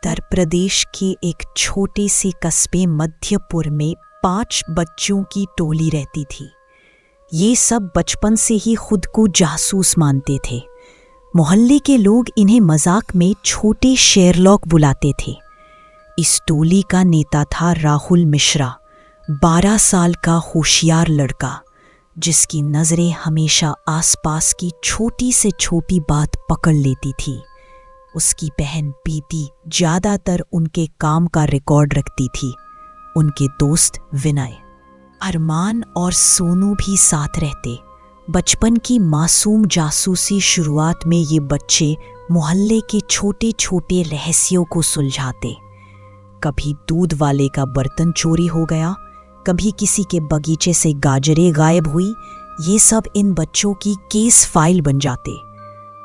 उत्तर प्रदेश के एक छोटे से कस्बे मध्यपुर में 5 बच्चों की टोली रहती थी। ये सब बचपन से ही खुद को जासूस मानते थे। मोहल्ले के लोग इन्हें मजाक में छोटे शेरलॉक बुलाते थे। इस टोली का नेता था राहुल मिश्रा, 12 साल का होशियार लड़का, जिसकी नज़रें हमेशा आसपास की छोटी से छोटी बात पकड़ लेती थी। उसकी बहन प्रीति ज़्यादातर उनके काम का रिकॉर्ड रखती थी। उनके दोस्त विनय, अरमान और सोनू भी साथ रहते। बचपन की मासूम जासूसी शुरुआत में ये बच्चे मोहल्ले के छोटे छोटे रहस्यों को सुलझाते। कभी दूध वाले का बर्तन चोरी हो गया, कभी किसी के बगीचे से गाजरें गायब हुई। ये सब इन बच्चों की केस फाइल बन जाते।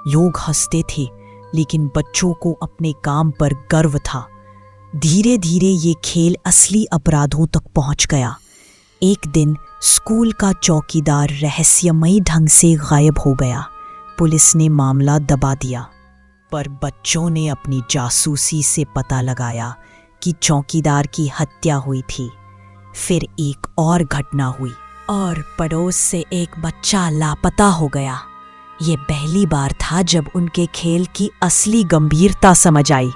लोग हंसते थे, लेकिन बच्चों को अपने काम पर गर्व था। धीरे धीरे ये खेल असली अपराधों तक पहुंच गया। एक दिन स्कूल का चौकीदार रहस्यमयी ढंग से गायब हो गया। पुलिस ने मामला दबा दिया, पर बच्चों ने अपनी जासूसी से पता लगाया कि चौकीदार की हत्या हुई थी। फिर एक और घटना हुई और पड़ोस से एक बच्चा लापता हो गया। ये पहली बार था जब उनके खेल की असली गंभीरता समझ आई।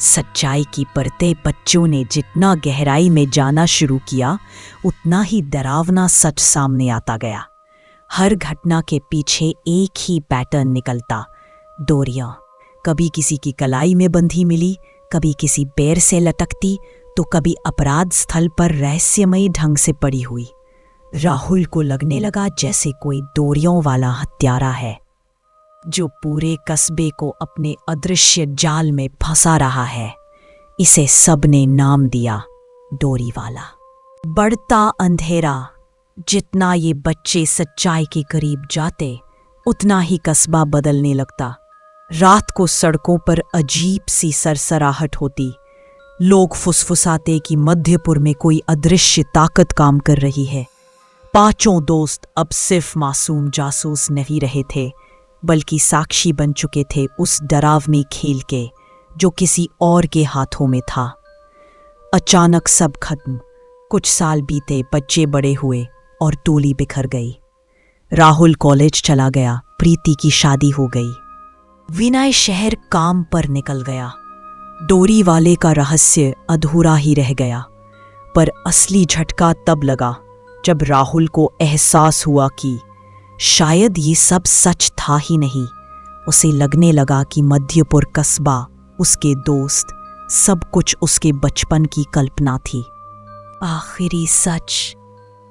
सच्चाई की परतें बच्चों ने जितना गहराई में जाना शुरू किया, उतना ही डरावना सच सामने आता गया। हर घटना के पीछे एक ही पैटर्न निकलता। डोरियां कभी किसी की कलाई में बंधी मिली, कभी किसी पैर से लटकती, तो कभी अपराध स्थल पर रहस्यमयी ढंग से पड़ी हुई। राहुल को लगने लगा जैसे कोई डोरियों वाला हत्यारा है, जो पूरे कस्बे को अपने अदृश्य जाल में फंसा रहा है। इसे सबने नाम दिया डोरी वाला। बढ़ता अंधेरा। जितना ये बच्चे सच्चाई के करीब जाते, उतना ही कस्बा बदलने लगता। रात को सड़कों पर अजीब सी सरसराहट होती। लोग फुसफुसाते कि मध्यपुर में कोई अदृश्य ताकत काम कर रही है। 5 दोस्त अब सिर्फ मासूम जासूस नहीं रहे थे, बल्कि साक्षी बन चुके थे उस डरावनी खेल के, जो किसी और के हाथों में था। अचानक सब खत्म। कुछ साल बीते, बच्चे बड़े हुए और टोली बिखर गई। राहुल कॉलेज चला गया, प्रीति की शादी हो गई, विनय शहर काम पर निकल गया। डोरी वाले का रहस्य अधूरा ही रह गया। पर असली झटका तब लगा जब राहुल को एहसास हुआ कि शायद ये सब सच था ही नहीं। उसे लगने लगा कि मध्यपुर कस्बा, उसके दोस्त, सब कुछ उसके बचपन की कल्पना थी। आखिरी सच।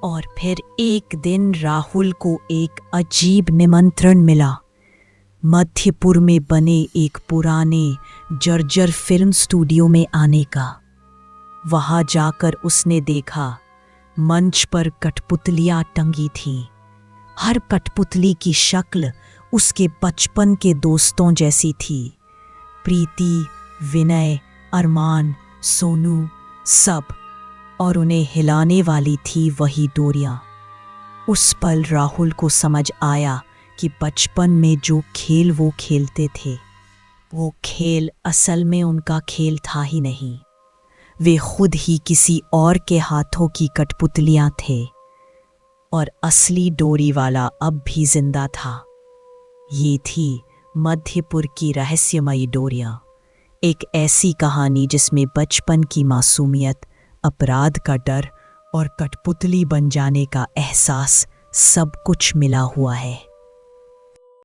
और फिर एक दिन राहुल को एक अजीब निमंत्रण मिला। मध्यपुर में बने एक पुराने जर्जर फिल्म स्टूडियो में आने का। वहां जाकर उसने देखा, मंच पर कठपुतलियां टंगी थीं। हर कठपुतली की शक्ल उसके बचपन के दोस्तों जैसी थी। प्रीति, विनय, अरमान, सोनू, सब। और उन्हें हिलाने वाली थी वही डोरियां। उस पल राहुल को समझ आया कि बचपन में जो खेल वो खेलते थे, वो खेल असल में उनका खेल था ही नहीं। वे खुद ही किसी और के हाथों की कठपुतलियां थे, और असली डोरी वाला अब भी जिंदा था। ये थी मध्यपुर की रहस्यमयी डोरियां, एक ऐसी कहानी जिसमें बचपन की मासूमियत, अपराध का डर और कठपुतली बन जाने का एहसास सब कुछ मिला हुआ है।